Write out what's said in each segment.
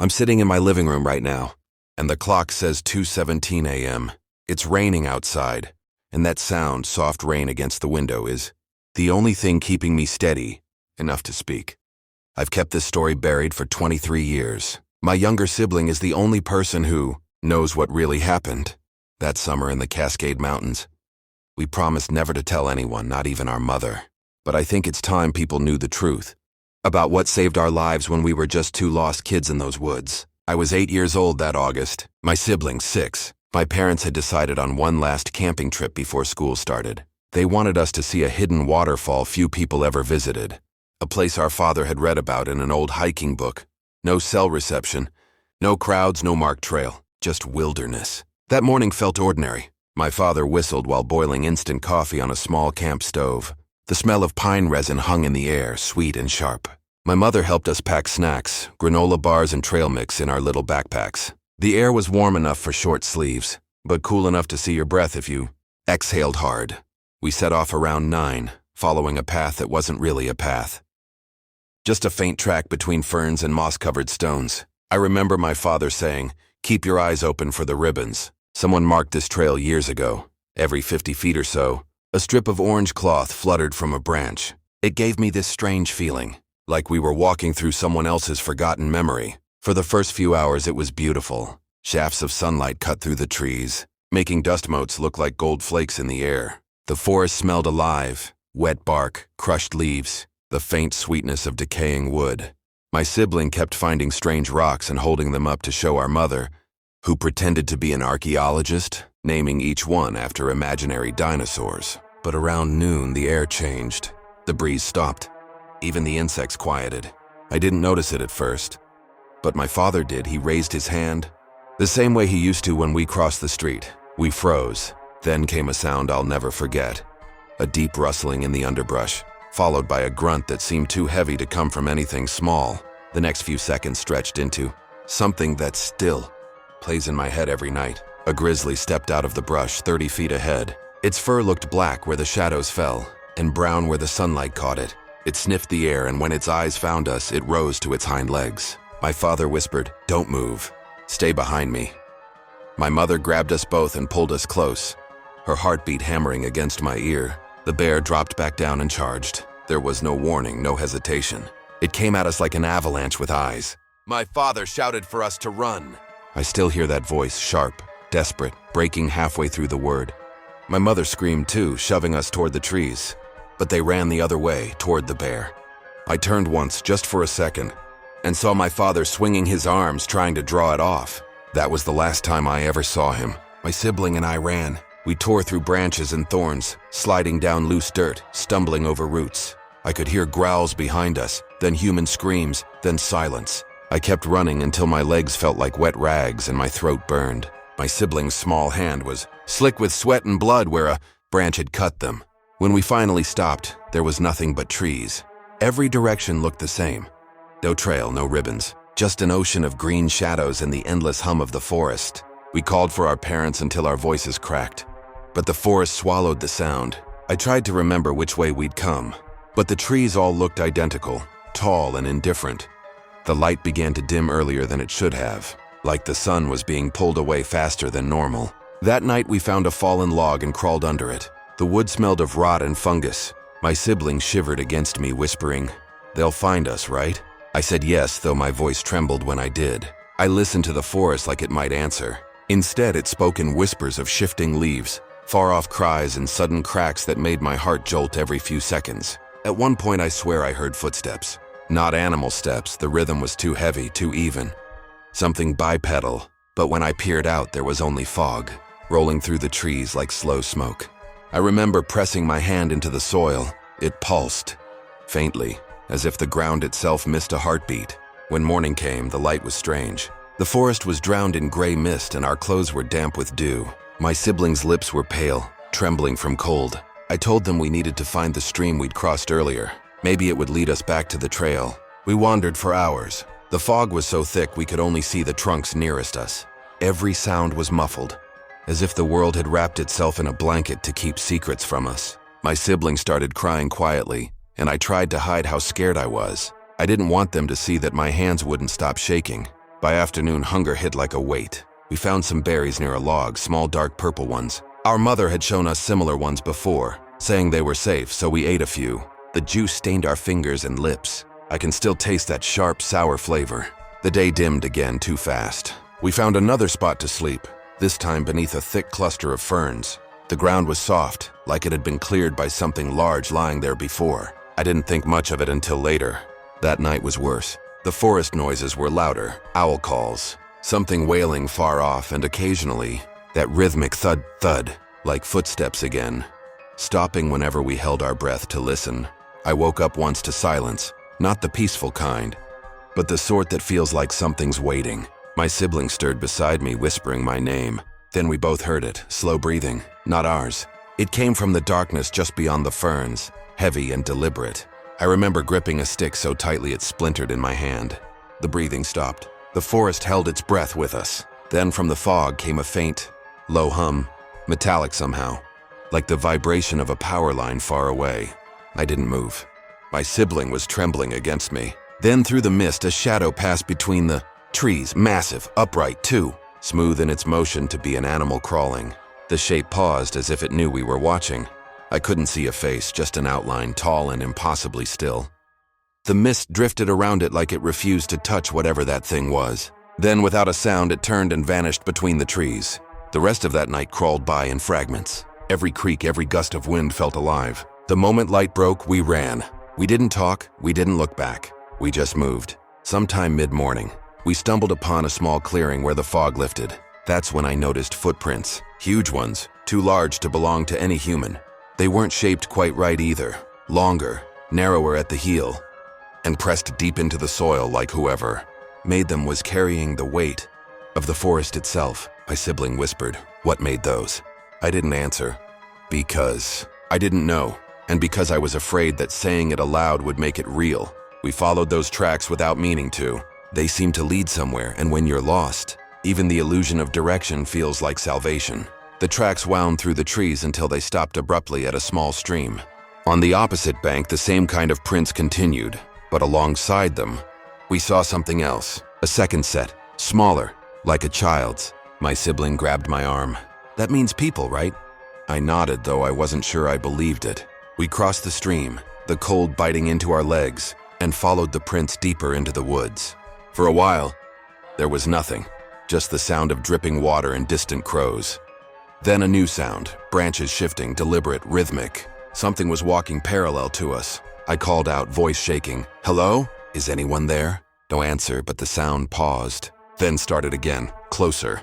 I'm sitting in my living room right now, and the clock says 2:17 a.m. It's raining outside, and that sound, soft rain against the window, is the only thing keeping me steady enough to speak. I've kept this story buried for 23 years. My younger sibling is the only person who knows what really happened that summer in the Cascade Mountains. We promised never to tell anyone, not even our mother. But I think it's time people knew the truth about what saved our lives when we were just two lost kids in those woods. I was 8 years old that August, my siblings 6. My parents had decided on one last camping trip before school started. They wanted us to see a hidden waterfall few people ever visited, a place our father had read about in an old hiking book. No cell reception, no crowds, no marked trail, just wilderness. That morning felt ordinary. My father whistled while boiling instant coffee on a small camp stove. The smell of pine resin hung in the air, sweet and sharp. My mother helped us pack snacks, granola bars and trail mix in our little backpacks. The air was warm enough for short sleeves, but cool enough to see your breath if you exhaled hard. We set off around 9, following a path that wasn't really a path. Just a faint track between ferns and moss-covered stones. I remember my father saying, "Keep your eyes open for the ribbons." Someone marked this trail years ago. Every 50 feet or so, a strip of orange cloth fluttered from a branch. It gave me this strange feeling, like we were walking through someone else's forgotten memory. For the first few hours it was beautiful. Shafts of sunlight cut through the trees, making dust motes look like gold flakes in the air. The forest smelled alive, wet bark, crushed leaves, the faint sweetness of decaying wood. My sibling kept finding strange rocks and holding them up to show our mother, who pretended to be an archaeologist, naming each one after imaginary dinosaurs. But around noon, the air changed. The breeze stopped. Even the insects quieted. I didn't notice it at first, but my father did. He raised his hand, the same way he used to when we crossed the street. We froze. Then came a sound I'll never forget. A deep rustling in the underbrush, followed by a grunt that seemed too heavy to come from anything small. The next few seconds stretched into something that still plays in my head every night. A grizzly stepped out of the brush 30 feet ahead. Its fur looked black where the shadows fell, and brown where the sunlight caught it. It sniffed the air, and when its eyes found us, it rose to its hind legs. My father whispered, "Don't move. Stay behind me." My mother grabbed us both and pulled us close, her heartbeat hammering against my ear. The bear dropped back down and charged. There was no warning, no hesitation. It came at us like an avalanche with eyes. My father shouted for us to run. I still hear that voice, sharp, desperate, breaking halfway through the word. My mother screamed too, shoving us toward the trees, but they ran the other way, toward the bear. I turned once, just for a second, and saw my father swinging his arms, trying to draw it off. That was the last time I ever saw him. My sibling and I ran. We tore through branches and thorns, sliding down loose dirt, stumbling over roots. I could hear growls behind us, then human screams, then silence. I kept running until my legs felt like wet rags and my throat burned. My sibling's small hand was slick with sweat and blood where a branch had cut them. When we finally stopped, there was nothing but trees. Every direction looked the same. No trail, no ribbons, just an ocean of green shadows and the endless hum of the forest. We called for our parents until our voices cracked, but the forest swallowed the sound. I tried to remember which way we'd come, but the trees all looked identical, tall and indifferent. The light began to dim earlier than it should have, like the sun was being pulled away faster than normal. That night we found a fallen log and crawled under it. The wood smelled of rot and fungus. My sibling shivered against me, whispering, "They'll find us, right?" I said yes, though my voice trembled when I did. I listened to the forest like it might answer. Instead, it spoke in whispers of shifting leaves, far-off cries and sudden cracks that made my heart jolt every few seconds. At one point, I swear I heard footsteps. Not animal steps, the rhythm was too heavy, too even. Something bipedal, but when I peered out, there was only fog, rolling through the trees like slow smoke. I remember pressing my hand into the soil. It pulsed, faintly, as if the ground itself missed a heartbeat. When morning came, the light was strange. The forest was drowned in gray mist and our clothes were damp with dew. My siblings' lips were pale, trembling from cold. I told them we needed to find the stream we'd crossed earlier. Maybe it would lead us back to the trail. We wandered for hours. The fog was so thick we could only see the trunks nearest us. Every sound was muffled, as if the world had wrapped itself in a blanket to keep secrets from us. My siblings started crying quietly, and I tried to hide how scared I was. I didn't want them to see that my hands wouldn't stop shaking. By afternoon, hunger hit like a weight. We found some berries near a log, small dark purple ones. Our mother had shown us similar ones before, saying they were safe, so we ate a few. The juice stained our fingers and lips. I can still taste that sharp, sour flavor. The day dimmed again too fast. We found another spot to sleep, this time beneath a thick cluster of ferns. The ground was soft, like it had been cleared by something large lying there before. I didn't think much of it until later. That night was worse. The forest noises were louder, owl calls, something wailing far off, and occasionally, that rhythmic thud, like footsteps again, stopping whenever we held our breath to listen. I woke up once to silence, not the peaceful kind, but the sort that feels like something's waiting. My sibling stirred beside me, whispering my name. Then we both heard it, slow breathing, not ours. It came from the darkness just beyond the ferns, heavy and deliberate. I remember gripping a stick so tightly it splintered in my hand. The breathing stopped. The forest held its breath with us. Then from the fog came a faint, low hum, metallic somehow, like the vibration of a power line far away. I didn't move. My sibling was trembling against me. Then through the mist, a shadow passed between the trees, massive, upright too, smooth in its motion to be an animal crawling. The shape paused as if it knew we were watching. I couldn't see a face, just an outline, tall and impossibly still. The mist drifted around it like it refused to touch whatever that thing was. Then, without a sound, it turned and vanished between the trees. The rest of that night crawled by in fragments. Every creak, every gust of wind felt alive. The moment light broke, we ran. We didn't talk, we didn't look back. We just moved. Sometime mid-morning, we stumbled upon a small clearing where the fog lifted. That's when I noticed footprints. Huge ones, too large to belong to any human. They weren't shaped quite right either. Longer, narrower at the heel, and pressed deep into the soil like whoever made them was carrying the weight of the forest itself. My sibling whispered, "What made those?" I didn't answer. Because I didn't know, and because I was afraid that saying it aloud would make it real. We followed those tracks without meaning to. They seem to lead somewhere, and when you're lost, even the illusion of direction feels like salvation. The tracks wound through the trees until they stopped abruptly at a small stream. On the opposite bank, the same kind of prints continued, but alongside them, we saw something else. A second set, smaller, like a child's. My sibling grabbed my arm. "That means people, right?" I nodded, though I wasn't sure I believed it. We crossed the stream, the cold biting into our legs, and followed the prints deeper into the woods. For a while, there was nothing, just the sound of dripping water and distant crows. Then a new sound, branches shifting, deliberate, rhythmic. Something was walking parallel to us. I called out, voice shaking, "Hello? Is anyone there?" No answer, but the sound paused, then started again, closer.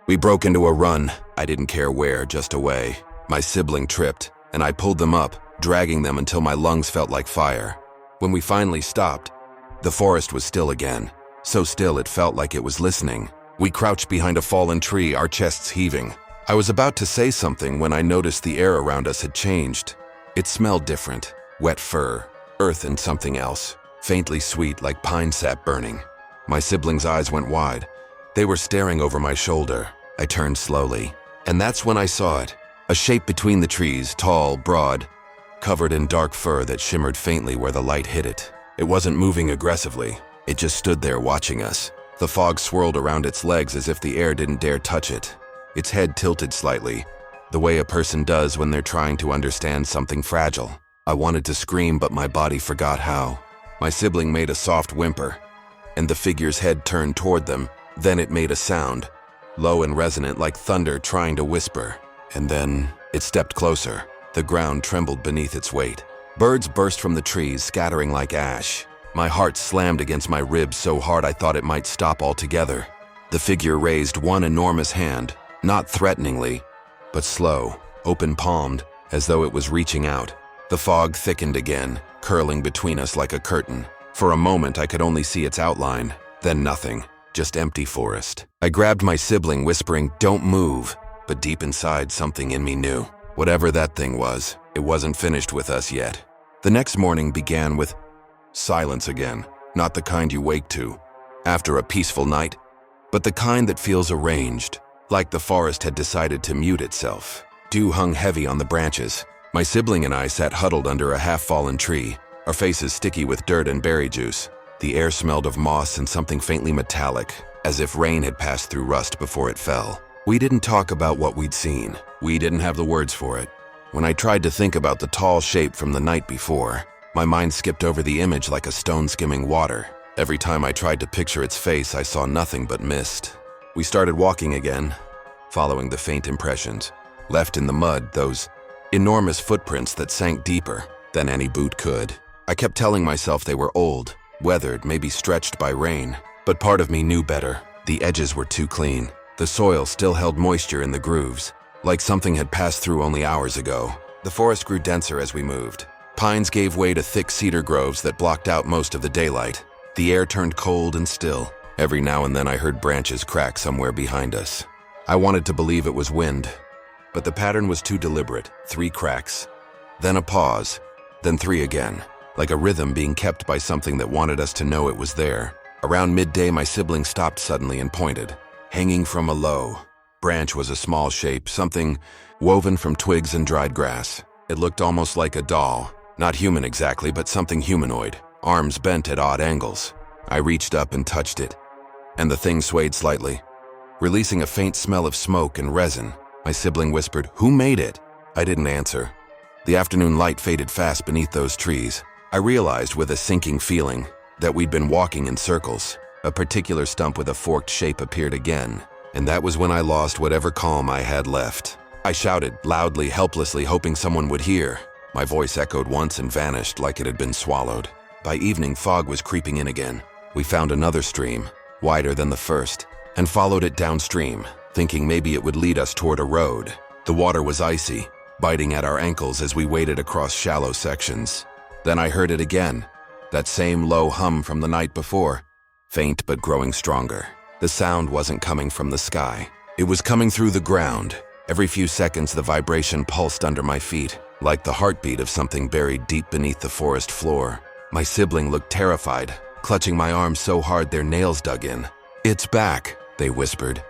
We broke into a run. I didn't care where, just away. My sibling tripped, and I pulled them up, dragging them until my lungs felt like fire. When we finally stopped, the forest was still again, so still it felt like it was listening. We crouched behind a fallen tree, our chests heaving. I was about to say something when I noticed the air around us had changed. It smelled different, wet fur, earth and something else, faintly sweet like pine sap burning. My siblings' eyes went wide. They were staring over my shoulder. I turned slowly, and that's when I saw it. A shape between the trees, tall, broad, covered in dark fur that shimmered faintly where the light hit it. It wasn't moving aggressively. It just stood there watching us. The fog swirled around its legs as if the air didn't dare touch it. Its head tilted slightly, the way a person does when they're trying to understand something fragile. I wanted to scream, but my body forgot how. My sibling made a soft whimper, and the figure's head turned toward them. Then it made a sound, low and resonant like thunder trying to whisper. And then it stepped closer. The ground trembled beneath its weight. Birds burst from the trees, scattering like ash. My heart slammed against my ribs so hard I thought it might stop altogether. The figure raised one enormous hand, not threateningly, but slow, open-palmed, as though it was reaching out. The fog thickened again, curling between us like a curtain. For a moment, I could only see its outline, then nothing, just empty forest. I grabbed my sibling, whispering, "Don't move," but deep inside, something in me knew. Whatever that thing was, it wasn't finished with us yet. The next morning began with silence again, not the kind you wake to after a peaceful night, but the kind that feels arranged, like the forest had decided to mute itself. Dew hung heavy on the branches. My sibling and I sat huddled under a half-fallen tree, our faces sticky with dirt and berry juice. The air smelled of moss and something faintly metallic, as if rain had passed through rust before it fell. We didn't talk about what we'd seen. We didn't have the words for it. When I tried to think about the tall shape from the night before, my mind skipped over the image like a stone skimming water. Every time I tried to picture its face, I saw nothing but mist. We started walking again, following the faint impressions, left in the mud, those enormous footprints that sank deeper than any boot could. I kept telling myself they were old, weathered, maybe stretched by rain, but part of me knew better. The edges were too clean. The soil still held moisture in the grooves, like something had passed through only hours ago. The forest grew denser as we moved. Pines gave way to thick cedar groves that blocked out most of the daylight. The air turned cold and still. Every now and then I heard branches crack somewhere behind us. I wanted to believe it was wind, but the pattern was too deliberate. 3 cracks, then a pause, then 3 again, like a rhythm being kept by something that wanted us to know it was there. Around midday, my sibling stopped suddenly and pointed. Hanging from a low branch was a small shape, something woven from twigs and dried grass. It looked almost like a doll. Not human exactly, but something humanoid, arms bent at odd angles. I reached up and touched it, and the thing swayed slightly, releasing a faint smell of smoke and resin. My sibling whispered, "Who made it?" I didn't answer. The afternoon light faded fast beneath those trees. I realized with a sinking feeling that we'd been walking in circles. A particular stump with a forked shape appeared again, and that was when I lost whatever calm I had left. I shouted, loudly, helplessly, hoping someone would hear. My voice echoed once and vanished like it had been swallowed. By evening, fog was creeping in again. We found another stream, wider than the first, and followed it downstream, thinking maybe it would lead us toward a road. The water was icy, biting at our ankles as we waded across shallow sections. Then I heard it again, that same low hum from the night before, faint but growing stronger. The sound wasn't coming from the sky. It was coming through the ground. Every few seconds, the vibration pulsed under my feet, like the heartbeat of something buried deep beneath the forest floor. My sibling looked terrified, clutching my arm so hard their nails dug in. "It's back," they whispered.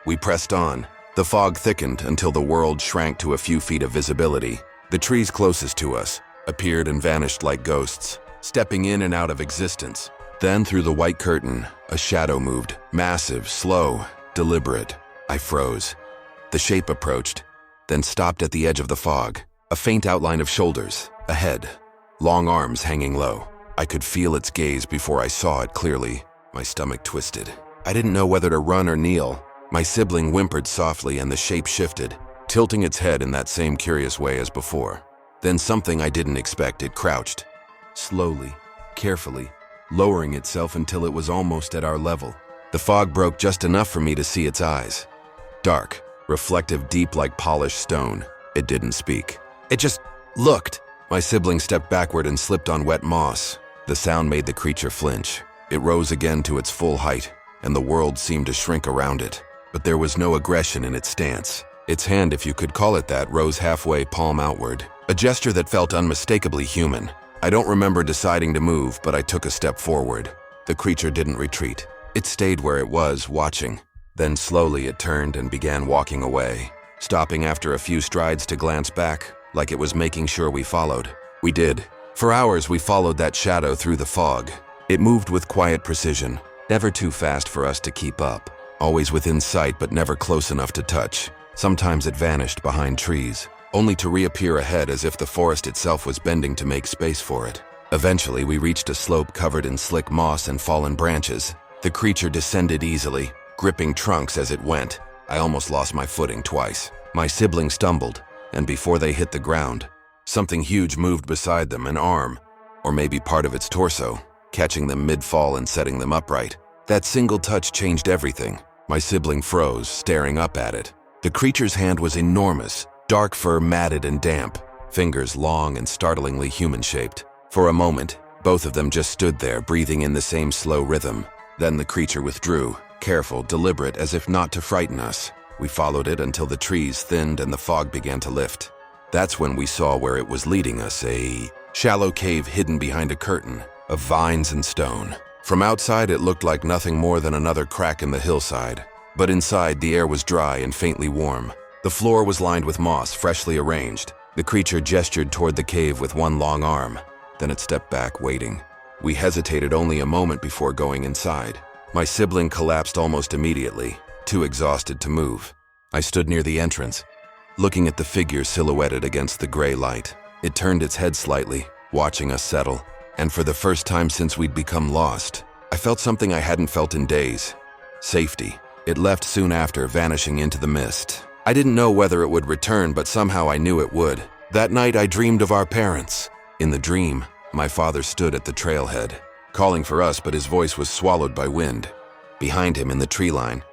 We pressed on. The fog thickened until the world shrank to a few feet of visibility. The trees closest to us appeared and vanished like ghosts, stepping in and out of existence. Then through the white curtain, a shadow moved, massive, slow, deliberate. I froze. The shape approached, then stopped at the edge of the fog. A faint outline of shoulders, a head, long arms hanging low. I could feel its gaze before I saw it clearly. My stomach twisted. I didn't know whether to run or kneel. My sibling whimpered softly and the shape shifted, tilting its head in that same curious way as before. Then something I didn't expect, it crouched, slowly, carefully, lowering itself until it was almost at our level. The fog broke just enough for me to see its eyes. Dark, reflective, deep like polished stone. It didn't speak. It just looked. My sibling stepped backward and slipped on wet moss. The sound made the creature flinch. It rose again to its full height, and the world seemed to shrink around it. But there was no aggression in its stance. Its hand, if you could call it that, rose halfway, palm outward. A gesture that felt unmistakably human. I don't remember deciding to move, but I took a step forward. The creature didn't retreat. It stayed where it was, watching. Then slowly it turned and began walking away, stopping after a few strides to glance back, like it was making sure we followed. We did. For hours we followed that shadow through the fog. It moved with quiet precision, never too fast for us to keep up. Always within sight but never close enough to touch. Sometimes it vanished behind trees, only to reappear ahead as if the forest itself was bending to make space for it. Eventually we reached a slope covered in slick moss and fallen branches. The creature descended easily, gripping trunks as it went. I almost lost my footing twice. My sibling stumbled, and before they hit the ground, something huge moved beside them, an arm, or maybe part of its torso, catching them mid-fall and setting them upright. That single touch changed everything. My sibling froze, staring up at it. The creature's hand was enormous, dark fur matted and damp, fingers long and startlingly human-shaped. For a moment, both of them just stood there, breathing in the same slow rhythm. Then the creature withdrew, careful, deliberate, as if not to frighten us. We followed it until the trees thinned and the fog began to lift. That's when we saw where it was leading us, a shallow cave hidden behind a curtain of vines and stone. From outside, it looked like nothing more than another crack in the hillside. But inside, the air was dry and faintly warm. The floor was lined with moss, freshly arranged. The creature gestured toward the cave with one long arm. Then it stepped back, waiting. We hesitated only a moment before going inside. My sibling collapsed almost immediately, too exhausted to move. I stood near the entrance, looking at the figure silhouetted against the gray light. It turned its head slightly, watching us settle, and for the first time since we'd become lost, I felt something I hadn't felt in days. Safety. It left soon after, vanishing into the mist. I didn't know whether it would return, but somehow I knew it would. That night I dreamed of our parents. In the dream, my father stood at the trailhead, calling for us, but his voice was swallowed by wind. Behind him in the tree line,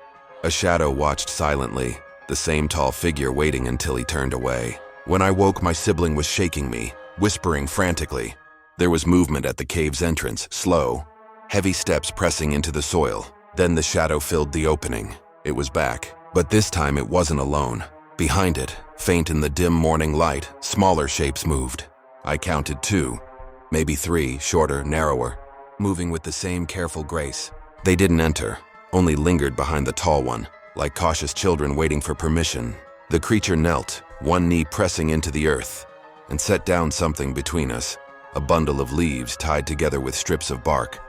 a shadow watched silently, the same tall figure waiting until he turned away. When I woke, my sibling was shaking me, whispering frantically. There was movement at the cave's entrance, slow, heavy steps pressing into the soil. Then the shadow filled the opening. It was back, but this time it wasn't alone. Behind it, faint in the dim morning light, smaller shapes moved. I counted 2, maybe 3, shorter, narrower, moving with the same careful grace. They didn't enter, only lingered behind the tall one, like cautious children waiting for permission. The creature knelt, one knee pressing into the earth, and set down something between us, a bundle of leaves tied together with strips of bark.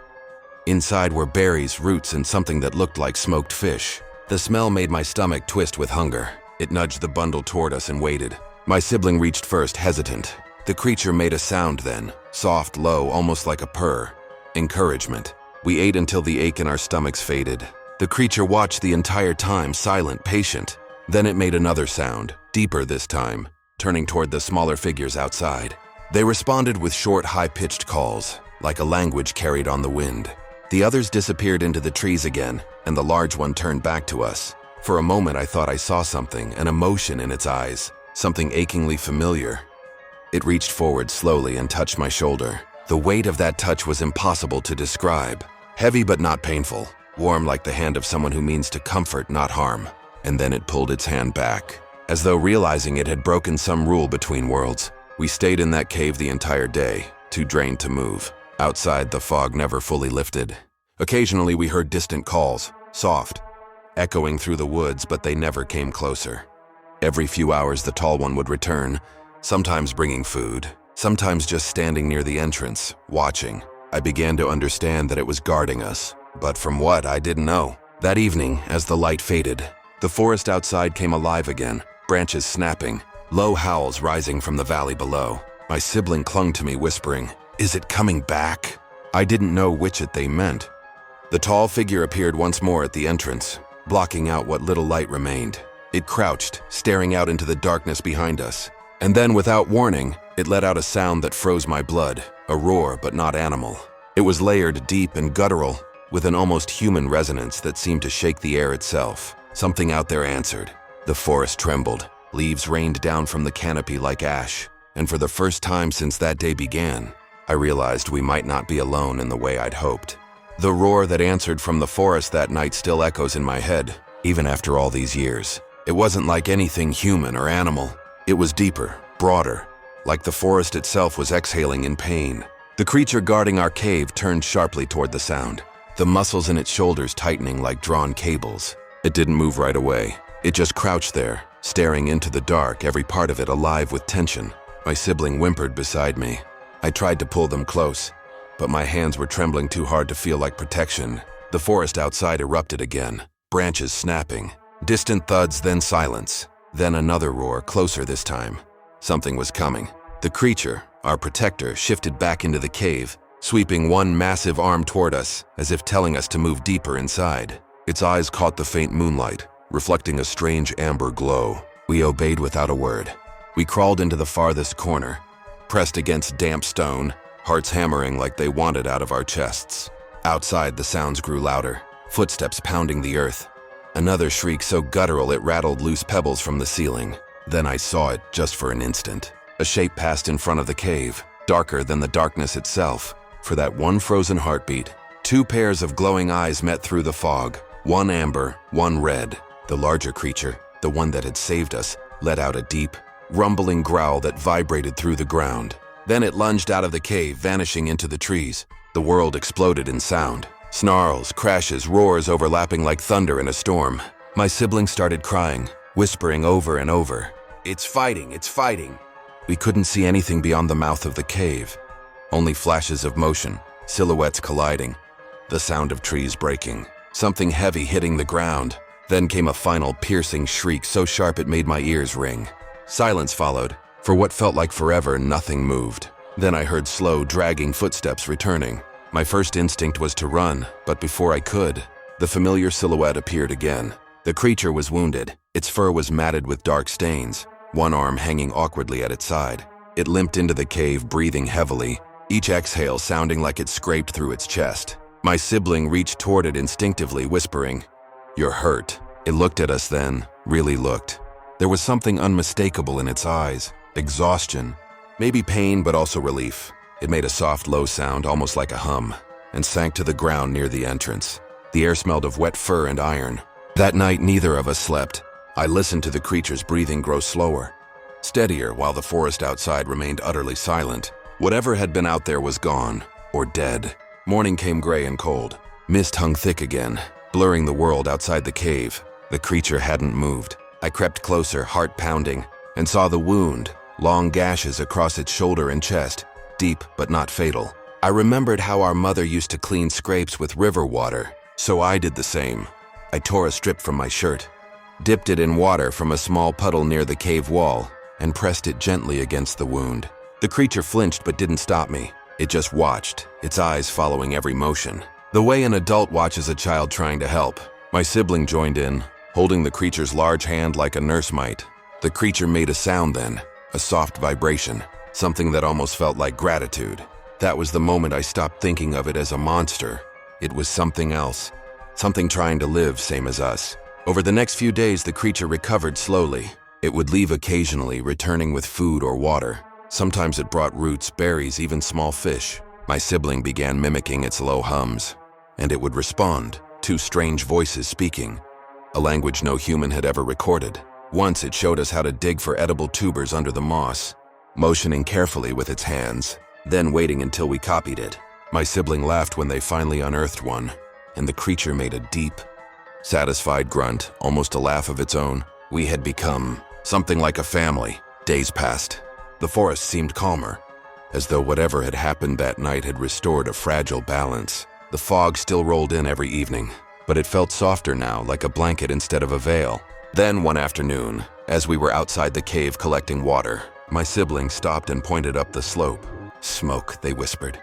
Inside were berries, roots, and something that looked like smoked fish. The smell made my stomach twist with hunger. It nudged the bundle toward us and waited. My sibling reached first, hesitant. The creature made a sound then, soft, low, almost like a purr. Encouragement. We ate until the ache in our stomachs faded. The creature watched the entire time, silent, patient. Then it made another sound, deeper this time, turning toward the smaller figures outside. They responded with short, high-pitched calls, like a language carried on the wind. The others disappeared into the trees again, and the large one turned back to us. For a moment I thought I saw something, an emotion in its eyes, something achingly familiar. It reached forward slowly and touched my shoulder. The weight of that touch was impossible to describe. Heavy but not painful, warm like the hand of someone who means to comfort, not harm. And then it pulled its hand back, as though realizing it had broken some rule between worlds. We stayed in that cave the entire day, too drained to move. Outside, the fog never fully lifted. Occasionally we heard distant calls, soft, echoing through the woods, but they never came closer. Every few hours the tall one would return, sometimes bringing food, sometimes just standing near the entrance, watching. I began to understand that it was guarding us, but from what, I didn't know. That evening, as the light faded, the forest outside came alive again, branches snapping, low howls rising from the valley below. My sibling clung to me, whispering, "Is it coming back?" I didn't know which it they meant. The tall figure appeared once more at the entrance, blocking out what little light remained. It crouched, staring out into the darkness behind us. And then, without warning, it let out a sound that froze my blood, a roar but not animal. It was layered, deep, and guttural, with an almost human resonance that seemed to shake the air itself. Something out there answered. The forest trembled. Leaves rained down from the canopy like ash. And for the first time since that day began, I realized we might not be alone in the way I'd hoped. The roar that answered from the forest that night still echoes in my head, even after all these years. It wasn't like anything human or animal. It was deeper, broader, like the forest itself was exhaling in pain. The creature guarding our cave turned sharply toward the sound, the muscles in its shoulders tightening like drawn cables. It didn't move right away. It just crouched there, staring into the dark, every part of it alive with tension. My sibling whimpered beside me. I tried to pull them close, but my hands were trembling too hard to feel like protection. The forest outside erupted again, branches snapping. Distant thuds, then silence. Then another roar, closer this time. Something was coming. The creature, our protector, shifted back into the cave, sweeping one massive arm toward us, as if telling us to move deeper inside. Its eyes caught the faint moonlight, reflecting a strange amber glow. We obeyed without a word. We crawled into the farthest corner, pressed against damp stone, hearts hammering like they wanted out of our chests. Outside, the sounds grew louder, footsteps pounding the earth. Another shriek so guttural it rattled loose pebbles from the ceiling. Then I saw it, just for an instant. A shape passed in front of the cave, darker than the darkness itself. For that one frozen heartbeat, two pairs of glowing eyes met through the fog, one amber, one red. The larger creature, the one that had saved us, let out a deep, rumbling growl that vibrated through the ground. Then it lunged out of the cave, vanishing into the trees. The world exploded in sound. Snarls, crashes, roars overlapping like thunder in a storm. My sibling started crying, whispering over and over, "It's fighting, it's fighting." We couldn't see anything beyond the mouth of the cave. Only flashes of motion, silhouettes colliding, the sound of trees breaking. something heavy hitting the ground. Then came a final piercing shriek so sharp it made my ears ring. Silence followed. For what felt like forever, nothing moved. Then I heard slow, dragging footsteps returning. My first instinct was to run, but before I could, the familiar silhouette appeared again. The creature was wounded. Its fur was matted with dark stains, one arm hanging awkwardly at its side. It limped into the cave, breathing heavily, each exhale sounding like it scraped through its chest. My sibling reached toward it instinctively, whispering, "You're hurt." It looked at us then, really looked. There was something unmistakable in its eyes, exhaustion, maybe pain but also relief. It made a soft, low sound, almost like a hum, and sank to the ground near the entrance. The air smelled of wet fur and iron. That night, neither of us slept. I listened to the creature's breathing grow slower, steadier, while the forest outside remained utterly silent. Whatever had been out there was gone, or dead. Morning came gray and cold. Mist hung thick again, blurring the world outside the cave. The creature hadn't moved. I crept closer, heart pounding, and saw the wound, long gashes across its shoulder and chest, deep but not fatal. I remembered how our mother used to clean scrapes with river water, so I did the same. I tore a strip from my shirt, dipped it in water from a small puddle near the cave wall, and pressed it gently against the wound. The creature flinched but didn't stop me. It just watched, its eyes following every motion, the way an adult watches a child trying to help. My sibling joined in, holding the creature's large hand like a nurse might. The creature made a sound then, a soft vibration, something that almost felt like gratitude. That was the moment I stopped thinking of it as a monster. It was something else, something trying to live same as us. Over the next few days, the creature recovered slowly. It would leave occasionally, returning with food or water. Sometimes it brought roots, berries, even small fish. My sibling began mimicking its low hums, and it would respond, two strange voices speaking, a language no human had ever recorded. Once it showed us how to dig for edible tubers under the moss, motioning carefully with its hands, then waiting until we copied it. My sibling laughed when they finally unearthed one, and the creature made a deep, satisfied grunt, almost a laugh of its own. We had become something like a family. Days passed. The forest seemed calmer, as though whatever had happened that night had restored a fragile balance. The fog still rolled in every evening, but it felt softer now, like a blanket instead of a veil. Then one afternoon, as we were outside the cave collecting water, my sibling stopped and pointed up the slope. "Smoke," they whispered.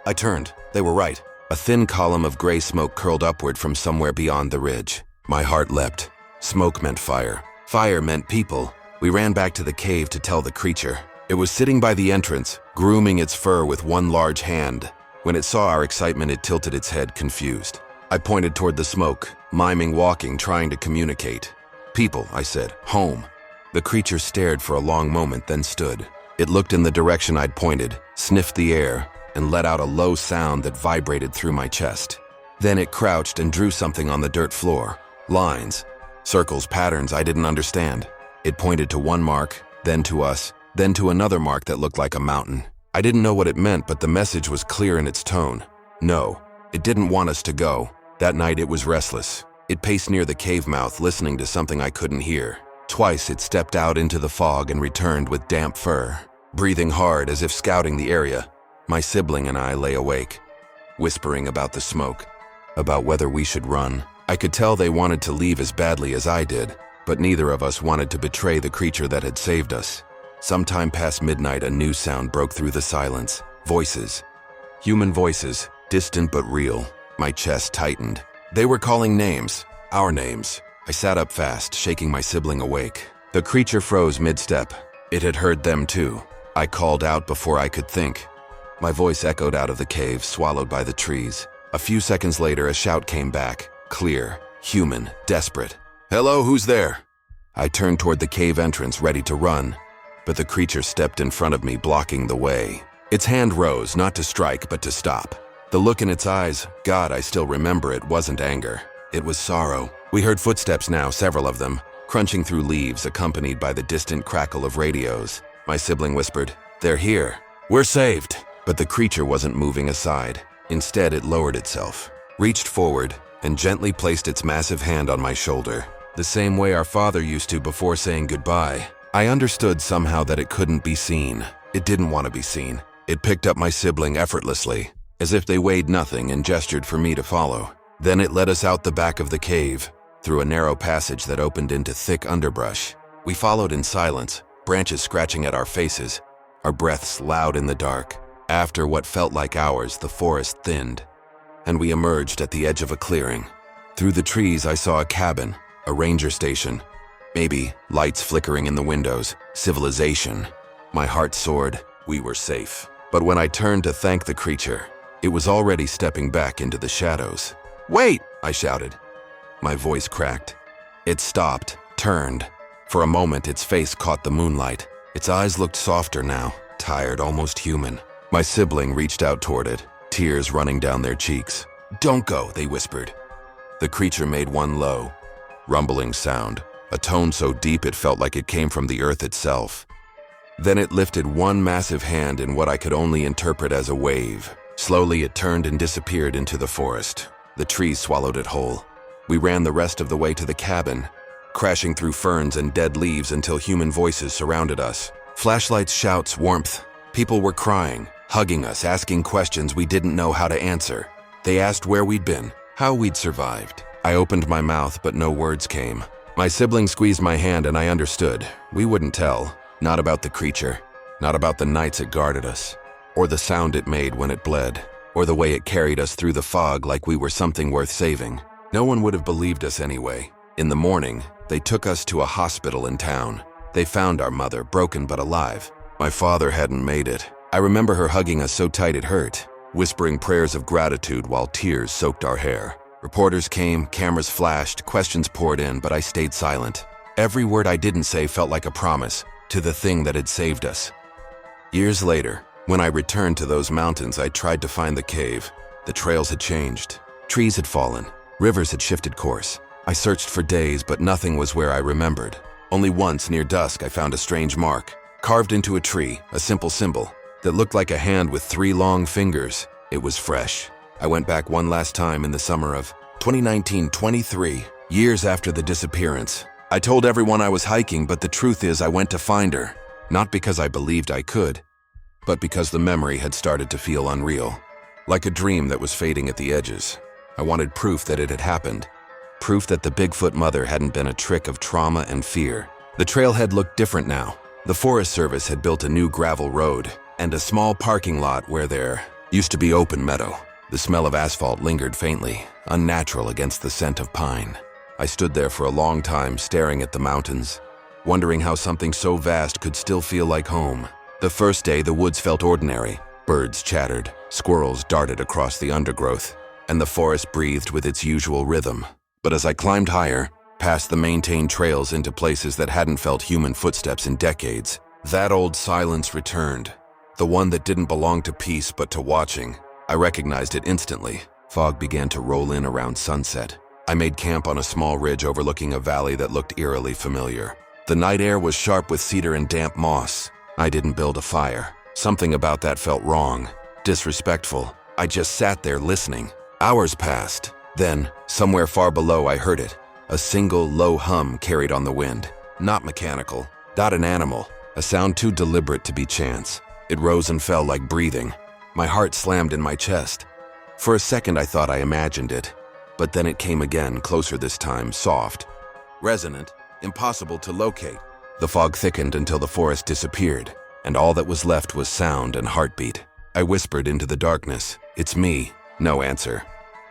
I turned. They were right. A thin column of gray smoke curled upward from somewhere beyond the ridge. My heart leapt. Smoke meant fire. Fire meant people. We ran back to the cave to tell the creature. It was sitting by the entrance, grooming its fur with one large hand. When it saw our excitement, it tilted its head, confused. I pointed toward the smoke, miming walking, trying to communicate. "People," I said. "Home." The creature stared for a long moment, then stood. It looked in the direction I'd pointed, sniffed the air, and let out a low sound that vibrated through my chest. Then it crouched and drew something on the dirt floor. Lines, circles, patterns I didn't understand. It pointed to one mark, then to us, then to another mark that looked like a mountain. I didn't know what it meant, but the message was clear in its tone. No, it didn't want us to go. That night it was restless. It paced near the cave mouth, listening to something I couldn't hear. Twice it stepped out into the fog and returned with damp fur, breathing hard as if scouting the area. My sibling and I lay awake, whispering about the smoke, about whether we should run. I could tell they wanted to leave as badly as I did, but neither of us wanted to betray the creature that had saved us. Sometime past midnight, a new sound broke through the silence. Voices. Human voices, distant but real. My chest tightened. They were calling names, our names. I sat up fast, shaking my sibling awake. The creature froze mid-step. It had heard them too. I called out before I could think. My voice echoed out of the cave, swallowed by the trees. A few seconds later, a shout came back, clear, human, desperate. "Hello, who's there?" I turned toward the cave entrance, ready to run, but the creature stepped in front of me, blocking the way. Its hand rose, not to strike, but to stop. The look in its eyes, God, I still remember it, wasn't anger. It was sorrow. We heard footsteps now, several of them, crunching through leaves, accompanied by the distant crackle of radios. My sibling whispered, "They're here. We're saved." But the creature wasn't moving aside. Instead, it lowered itself, reached forward, and gently placed its massive hand on my shoulder, the same way our father used to before saying goodbye. I understood somehow that it couldn't be seen. It didn't want to be seen. It picked up my sibling effortlessly, as if they weighed nothing, and gestured for me to follow. Then it led us out the back of the cave, through a narrow passage that opened into thick underbrush. We followed in silence, branches scratching at our faces, our breaths loud in the dark. After what felt like hours, the forest thinned, and we emerged at the edge of a clearing. Through the trees, I saw a cabin, a ranger station. Maybe lights flickering in the windows, civilization. My heart soared. We were safe. But when I turned to thank the creature, it was already stepping back into the shadows. "Wait!" I shouted. My voice cracked. It stopped, turned. For a moment, its face caught the moonlight. Its eyes looked softer now, tired, almost human. My sibling reached out toward it, tears running down their cheeks. "Don't go," they whispered. The creature made one low, rumbling sound, a tone so deep it felt like it came from the earth itself. Then it lifted one massive hand in what I could only interpret as a wave. Slowly it turned and disappeared into the forest. The trees swallowed it whole. We ran the rest of the way to the cabin, crashing through ferns and dead leaves until human voices surrounded us. Flashlights, shouts, warmth. People were crying, hugging us, asking questions we didn't know how to answer. They asked where we'd been, how we'd survived. I opened my mouth, but no words came. My sibling squeezed my hand and I understood. We wouldn't tell. Not about the creature, not about the nights it guarded us, or the sound it made when it bled, or the way it carried us through the fog like we were something worth saving. No one would have believed us anyway. In the morning, they took us to a hospital in town. They found our mother, broken but alive. My father hadn't made it. I remember her hugging us so tight it hurt, whispering prayers of gratitude while tears soaked our hair. Reporters came, cameras flashed, questions poured in, but I stayed silent. Every word I didn't say felt like a promise to the thing that had saved us. Years later, when I returned to those mountains, I tried to find the cave. The trails had changed. Trees had fallen. Rivers had shifted course. I searched for days, but nothing was where I remembered. Only once, near dusk, I found a strange mark, carved into a tree, a simple symbol that looked like a hand with 3 long fingers. It was fresh. I went back one last time in the summer of 2019, 23 years after the disappearance. I told everyone I was hiking, but the truth is I went to find her. Not because I believed I could, but because the memory had started to feel unreal. Like a dream that was fading at the edges. I wanted proof that it had happened. Proof that the Bigfoot mother hadn't been a trick of trauma and fear. The trailhead looked different now. The Forest Service had built a new gravel road and a small parking lot where there used to be open meadow. The smell of asphalt lingered faintly, unnatural against the scent of pine. I stood there for a long time staring at the mountains, wondering how something so vast could still feel like home. The first day, the woods felt ordinary. Birds chattered, squirrels darted across the undergrowth, and the forest breathed with its usual rhythm. But as I climbed higher, past the maintained trails into places that hadn't felt human footsteps in decades, that old silence returned. The one that didn't belong to peace but to watching. I recognized it instantly. Fog began to roll in around sunset. I made camp on a small ridge overlooking a valley that looked eerily familiar. The night air was sharp with cedar and damp moss. I didn't build a fire. Something about that felt wrong, disrespectful. I just sat there listening. Hours passed. Then, somewhere far below, I heard it. A single low hum carried on the wind. Not mechanical, not an animal. A sound too deliberate to be chance. It rose and fell like breathing. My heart slammed in my chest. For a second, I thought I imagined it. But then it came again, closer this time, soft, resonant, impossible to locate. The fog thickened until the forest disappeared, and all that was left was sound and heartbeat. I whispered into the darkness, "It's me." No answer.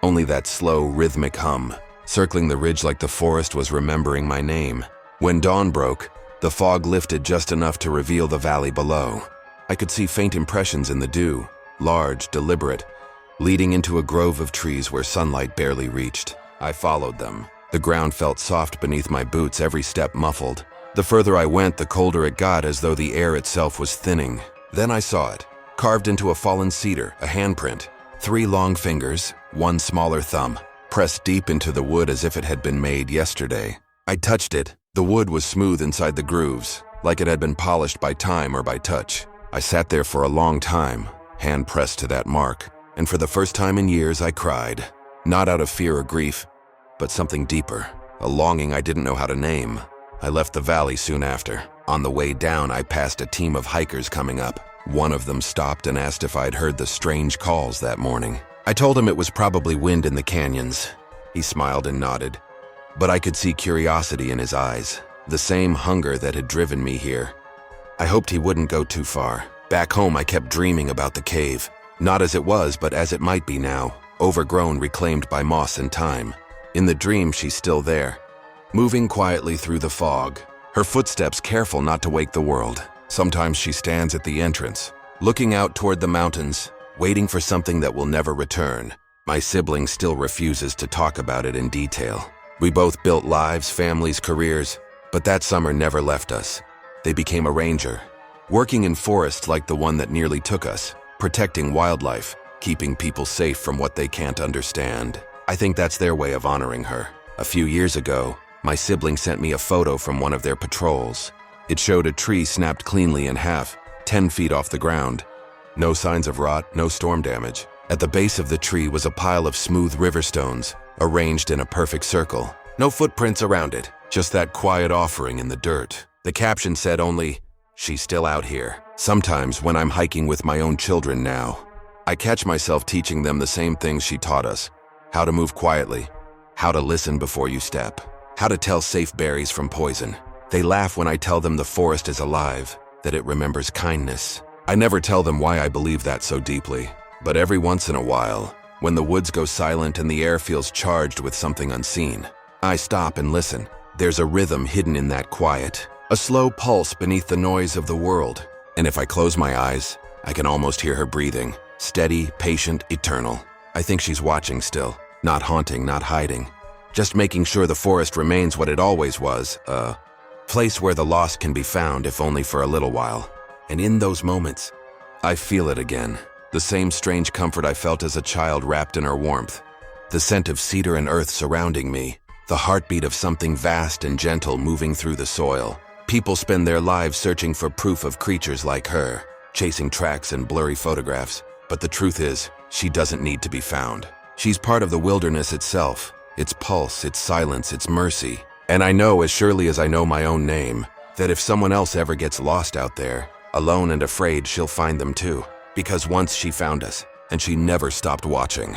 Only that slow, rhythmic hum, circling the ridge like the forest was remembering my name. When dawn broke, the fog lifted just enough to reveal the valley below. I could see faint impressions in the dew, large, deliberate, leading into a grove of trees where sunlight barely reached. I followed them. The ground felt soft beneath my boots, every step muffled. The further I went, the colder it got, as though the air itself was thinning. Then I saw it, carved into a fallen cedar, a handprint. 3 long fingers, 1 smaller thumb, pressed deep into the wood as if it had been made yesterday. I touched it. The wood was smooth inside the grooves, like it had been polished by time or by touch. I sat there for a long time, hand pressed to that mark. And for the first time in years, I cried. Not out of fear or grief, but something deeper, a longing I didn't know how to name. I left the valley soon after. On the way down, I passed a team of hikers coming up. One of them stopped and asked if I'd heard the strange calls that morning. I told him it was probably wind in the canyons. He smiled and nodded. But I could see curiosity in his eyes, the same hunger that had driven me here. I hoped he wouldn't go too far. Back home, I kept dreaming about the cave. Not as it was, but as it might be now, overgrown, reclaimed by moss and time. In the dream, she's still there, moving quietly through the fog, her footsteps careful not to wake the world. Sometimes she stands at the entrance, looking out toward the mountains, waiting for something that will never return. My sibling still refuses to talk about it in detail. We both built lives, families, careers, but that summer never left us. They became a ranger, working in forests like the one that nearly took us, protecting wildlife, keeping people safe from what they can't understand. I think that's their way of honoring her. A few years ago, my sibling sent me a photo from one of their patrols. It showed a tree snapped cleanly in half, 10 feet off the ground. No signs of rot, no storm damage. At the base of the tree was a pile of smooth river stones, arranged in a perfect circle. No footprints around it, just that quiet offering in the dirt. The caption said only, "She's still out here." Sometimes when I'm hiking with my own children now, I catch myself teaching them the same things she taught us. How to move quietly, how to listen before you step, how to tell safe berries from poison. They laugh when I tell them the forest is alive, that it remembers kindness. I never tell them why I believe that so deeply, but every once in a while, when the woods go silent and the air feels charged with something unseen, I stop and listen. There's a rhythm hidden in that quiet, a slow pulse beneath the noise of the world. And if I close my eyes, I can almost hear her breathing, steady, patient, eternal. I think she's watching still, not haunting, not hiding, just making sure the forest remains what it always was, a place where the lost can be found if only for a little while. And in those moments, I feel it again, the same strange comfort I felt as a child wrapped in her warmth, the scent of cedar and earth surrounding me, the heartbeat of something vast and gentle moving through the soil. People spend their lives searching for proof of creatures like her, chasing tracks and blurry photographs. But the truth is, she doesn't need to be found. She's part of the wilderness itself, its pulse, its silence, its mercy. And I know, as surely as I know my own name, that if someone else ever gets lost out there, alone and afraid, she'll find them too. Because once she found us, and she never stopped watching.